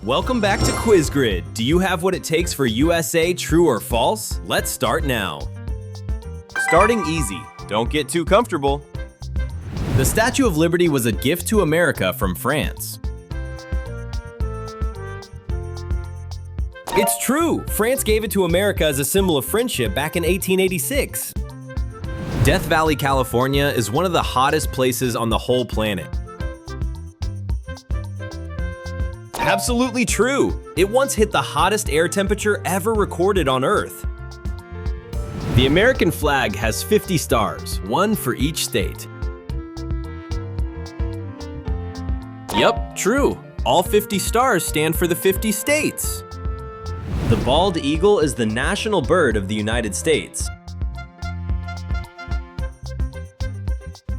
Welcome back to QuizGrid. Do you have what it takes for USA true or false? Let's start now. Starting easy. Don't get too comfortable. The Statue of Liberty was a gift to America from France. It's true! France gave it to America as a symbol of friendship back in 1886. Death Valley, California is one of the hottest places on the whole planet. Absolutely true! It once hit the hottest air temperature ever recorded on Earth. The American flag has 50 stars, one for each state. Yup, true. All 50 stars stand for the 50 states. The bald eagle is the national bird of the United States.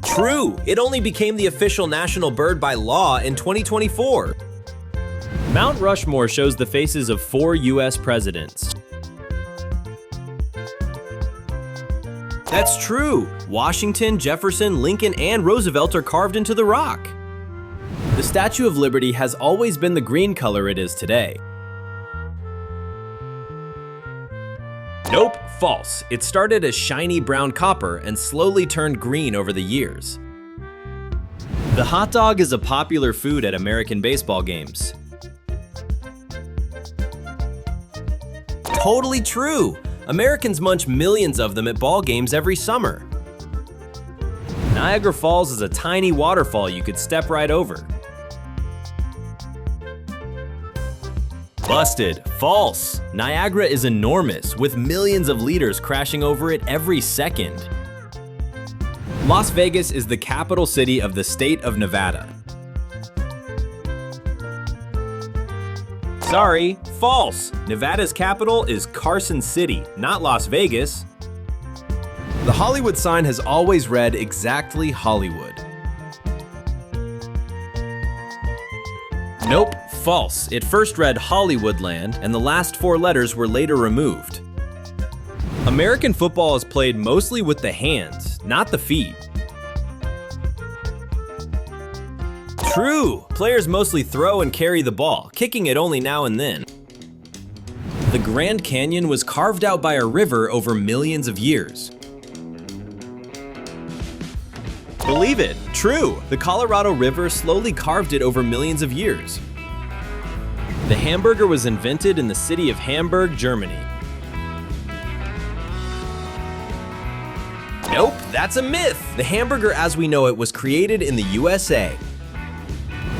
True! It only became the official national bird by law in 2024. Mount Rushmore shows the faces of 4 US presidents. That's true! Washington, Jefferson, Lincoln, and Roosevelt are carved into the rock. The Statue of Liberty has always been the green color it is today. Nope, false. It started as shiny brown copper and slowly turned green over the years. The hot dog is a popular food at American baseball games. Totally true! Americans munch millions of them at ball games every summer. Niagara Falls is a tiny waterfall you could step right over. Busted! False! Niagara is enormous, with millions of liters crashing over it every second. Las Vegas is the capital city of the state of Nevada. Sorry, false! Nevada's capital is Carson City, not Las Vegas. The Hollywood sign has always read exactly Hollywood. Nope, false. It first read Hollywoodland, and the last 4 letters were later removed. American football is played mostly with the hands, not the feet. True! Players mostly throw and carry the ball, kicking it only now and then. The Grand Canyon was carved out by a river over millions of years. Believe it! True! The Colorado River slowly carved it over millions of years. The hamburger was invented in the city of Hamburg, Germany. Nope, that's a myth! The hamburger as we know it was created in the USA.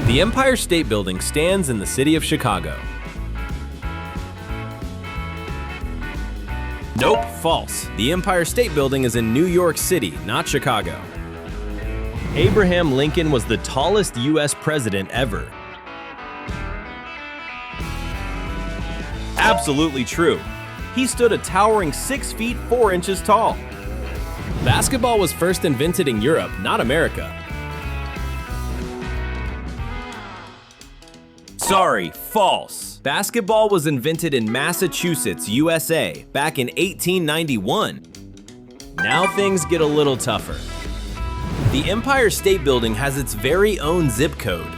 The Empire State Building stands in the city of Chicago. Nope, false. The Empire State Building is in New York City, not Chicago. Abraham Lincoln was the tallest US president ever. Absolutely true. He stood a towering 6 feet 4 inches tall. Basketball was first invented in Europe, not America. Sorry, false. Basketball was invented in Massachusetts, USA, back in 1891. Now things get a little tougher. The Empire State Building has its very own zip code.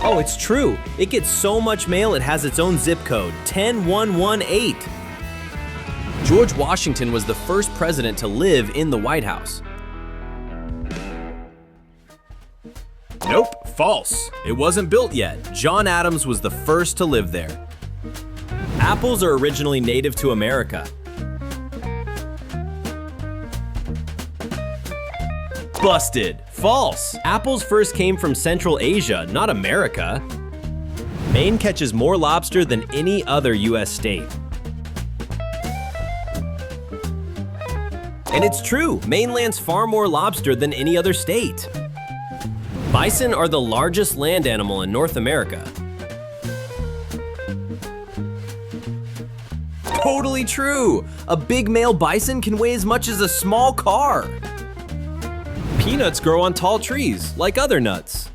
Oh, it's true. It gets so much mail it has its own zip code, 10118. George Washington was the first president to live in the White House. Nope, false. It wasn't built yet. John Adams was the first to live there. Apples are originally native to America. Busted! False! Apples first came from Central Asia, not America. Maine catches more lobster than any other US state. And it's true, Maine lands far more lobster than any other state. Bison are the largest land animal in North America. Totally true! A big male bison can weigh as much as a small car. Peanuts grow on tall trees, like other nuts.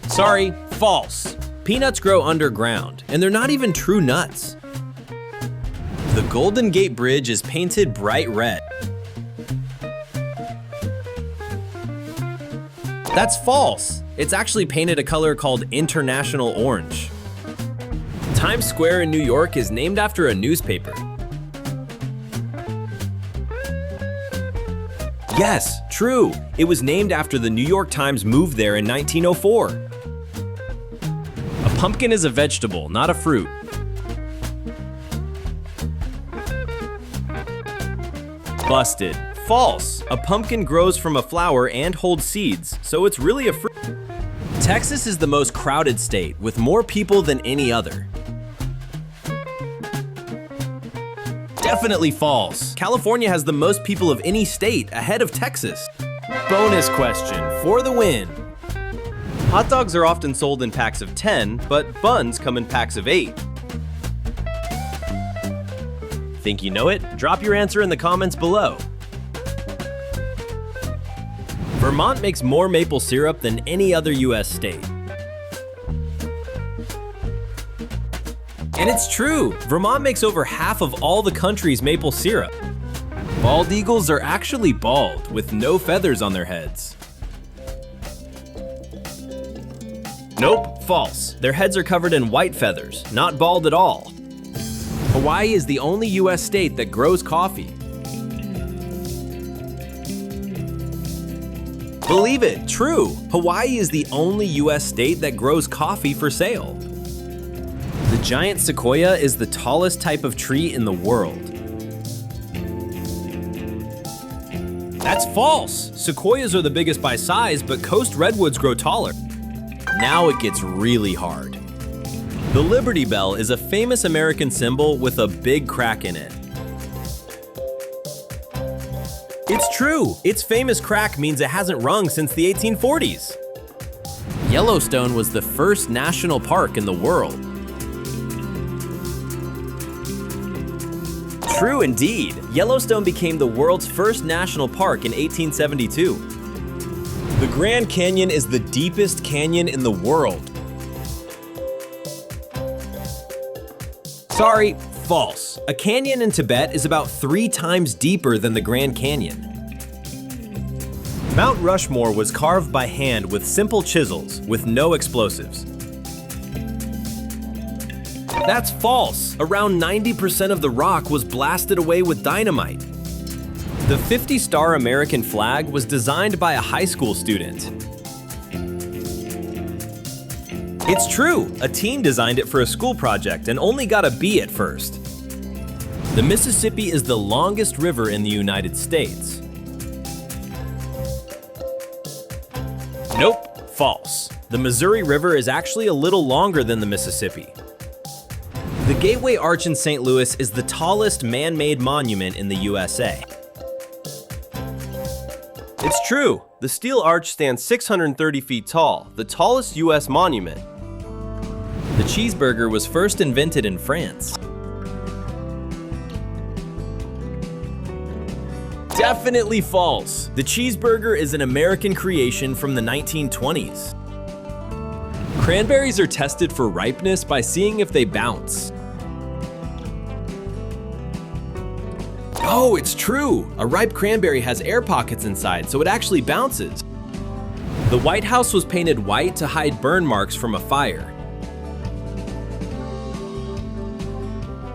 Sorry, false. Peanuts grow underground, and they're not even true nuts. The Golden Gate Bridge is painted bright red. That's false. It's actually painted a color called International Orange. Times Square in New York is named after a newspaper. Yes, true. It was named after the New York Times moved there in 1904. A pumpkin is a vegetable, not a fruit. Busted. False. A pumpkin grows from a flower and holds seeds, so it's really a fruit. Texas is the most crowded state, with more people than any other. Definitely false. California has the most people of any state, ahead of Texas. Bonus question for the win. Hot dogs are often sold in packs of 10, but buns come in packs of 8. Think you know it? Drop your answer in the comments below. Vermont makes more maple syrup than any other US state. And it's true, Vermont makes over half of all the country's maple syrup. Bald eagles are actually bald, with no feathers on their heads. Nope, false. Their heads are covered in white feathers, not bald at all. Hawaii is the only US state that grows coffee. Believe it, true. Hawaii is the only US state that grows coffee for sale. The giant sequoia is the tallest type of tree in the world. That's false. Sequoias are the biggest by size, but coast redwoods grow taller. Now it gets really hard. The Liberty Bell is a famous American symbol with a big crack in it. It's true. Its famous crack means it hasn't rung since the 1840s. Yellowstone was the first national park in the world. True indeed. Yellowstone became the world's first national park in 1872. The Grand Canyon is the deepest canyon in the world. Sorry, false. A canyon in Tibet is about 3 times deeper than the Grand Canyon. Mount Rushmore was carved by hand with simple chisels, with no explosives. That's false. Around 90% of the rock was blasted away with dynamite. The 50-star American flag was designed by a high school student. It's true. A teen designed it for a school project and only got a B at first. The Mississippi is the longest river in the United States. Nope, false. The Missouri River is actually a little longer than the Mississippi. The Gateway Arch in St. Louis is the tallest man-made monument in the USA. It's true. The steel arch stands 630 feet tall, the tallest US monument. The cheeseburger was first invented in France. Definitely false. The cheeseburger is an American creation from the 1920s. Cranberries are tested for ripeness by seeing if they bounce. Oh, it's true! A ripe cranberry has air pockets inside, so it actually bounces. The White House was painted white to hide burn marks from a fire.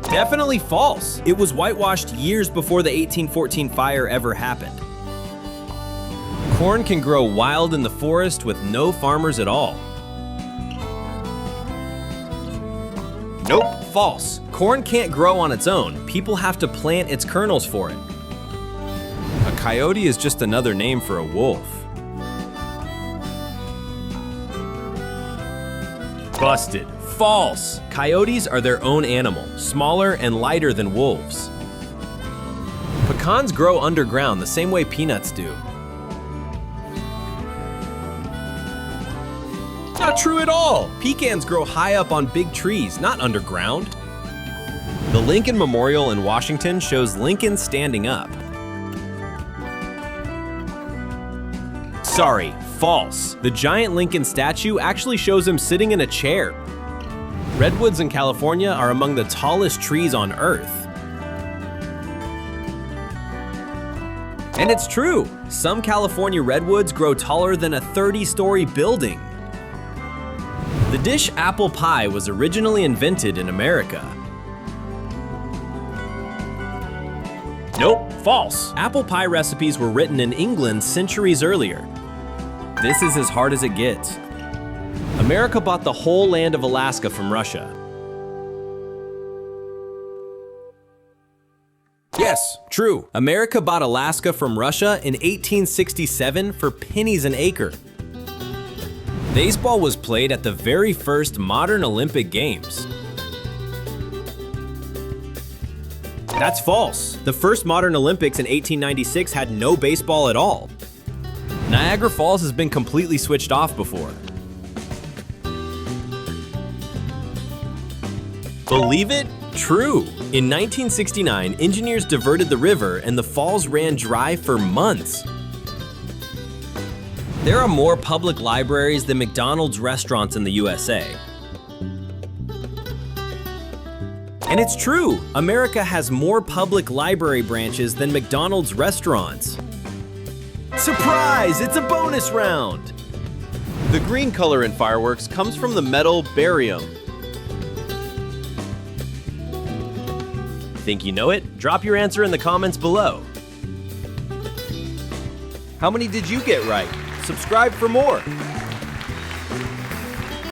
Definitely false. It was whitewashed years before the 1814 fire ever happened. Corn can grow wild in the forest with no farmers at all. Nope, false. Corn can't grow on its own. People have to plant its kernels for it. A coyote is just another name for a wolf. Busted. False. Coyotes are their own animal, smaller and lighter than wolves. Pecans grow underground the same way peanuts do. Not true at all. Pecans grow high up on big trees, not underground. The Lincoln Memorial in Washington shows Lincoln standing up. Sorry, false. The giant Lincoln statue actually shows him sitting in a chair. Redwoods in California are among the tallest trees on Earth. And it's true! Some California redwoods grow taller than a 30-story building. The dish apple pie was originally invented in America. Nope, false. Apple pie recipes were written in England centuries earlier. This is as hard as it gets. America bought the whole land of Alaska from Russia. Yes, true. America bought Alaska from Russia in 1867 for pennies an acre. Baseball was played at the very first modern Olympic Games. That's false. The first modern Olympics in 1896 had no baseball at all. Niagara Falls has been completely switched off before. Believe it? True. In 1969, engineers diverted the river and the falls ran dry for months. There are more public libraries than McDonald's restaurants in the USA. And it's true, America has more public library branches than McDonald's restaurants. Surprise! It's a bonus round! The green color in fireworks comes from the metal barium. Think you know it? Drop your answer in the comments below. How many did you get right? Subscribe for more!